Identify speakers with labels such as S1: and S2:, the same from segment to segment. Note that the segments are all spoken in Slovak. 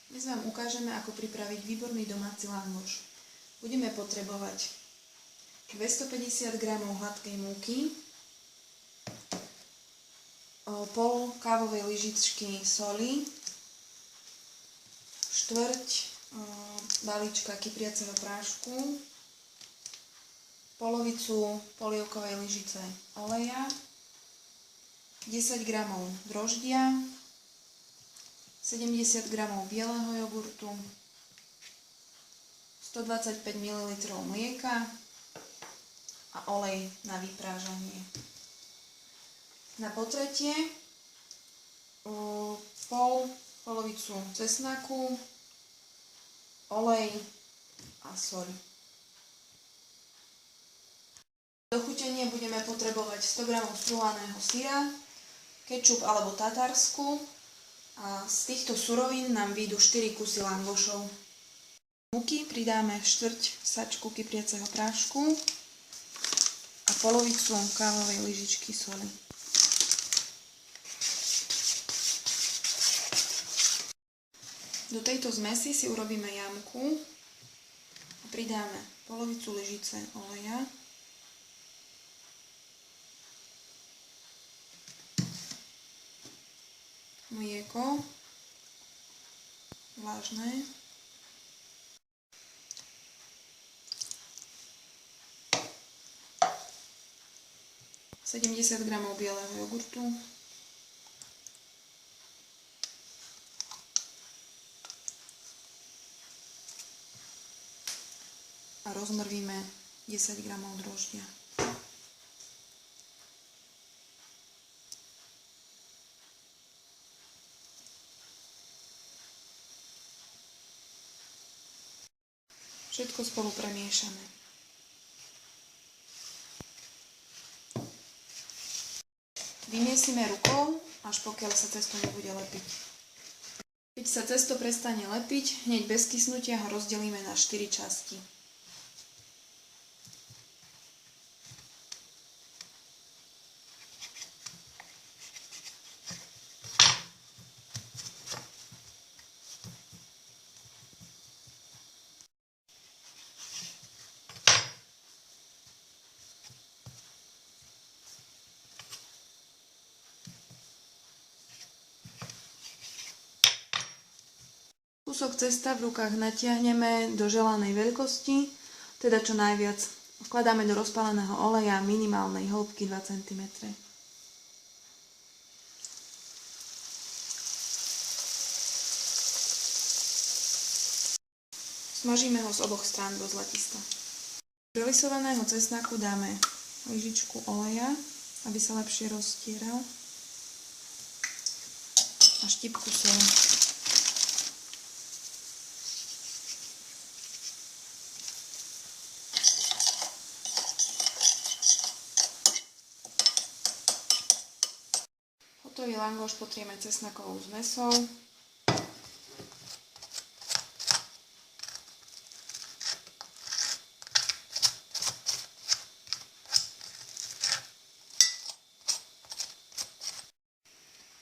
S1: Dnes vám ukážeme, ako pripraviť výborný domáci langoš. Budeme potrebovať 250 g hladkej múky, pol kávovej lyžičky soli, štvrť balíčka kypriaceho prášku, polovicu polievkovej lyžice oleja, 10 g droždia, 70 g bieleho jogurtu, 125 ml mlieka a olej na vyprážanie. Na potretie polovicu cesnaku, olej a soľ. Do chutenia budeme potrebovať 100 g strúhaného syra, kečup alebo tatarsku a z týchto surovín nám vyjdú 4 kusy langošov. Múky pridáme štvrť sačku kypriaceho prášku a polovicu kávovej lyžičky soli. Do tejto zmesi si urobíme jamku a pridáme polovicu lyžice oleja, mlieko, vlažné, – 70 g bieleho jogurtu, a rozmrvíme 10 g droždia. Všetko spolu premiešame. Vymiesime rukou, až pokiaľ sa cesto nebude lepiť. Keď sa cesto prestane lepiť, hneď bez kysnutia ho rozdelíme na 4 časti. Kúsok cesta v rukách natiahneme do želanej veľkosti, teda čo najviac. Vkladáme do rozpáleného oleja minimálnej hĺbky 2 cm. Smažíme ho z oboch strán do zlatista. Do relisovaného cesnaku dáme lyžičku oleja, aby sa lepšie roztieral, a štipku soli. Hotový langoš potrieme cesnakovou zmesou.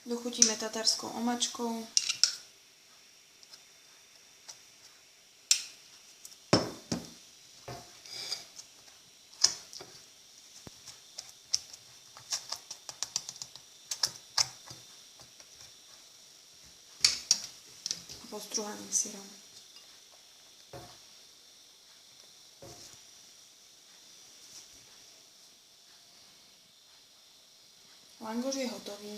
S1: Dochutíme tatarskou omačkou. Postruhaným syrom. Langoš je hotový.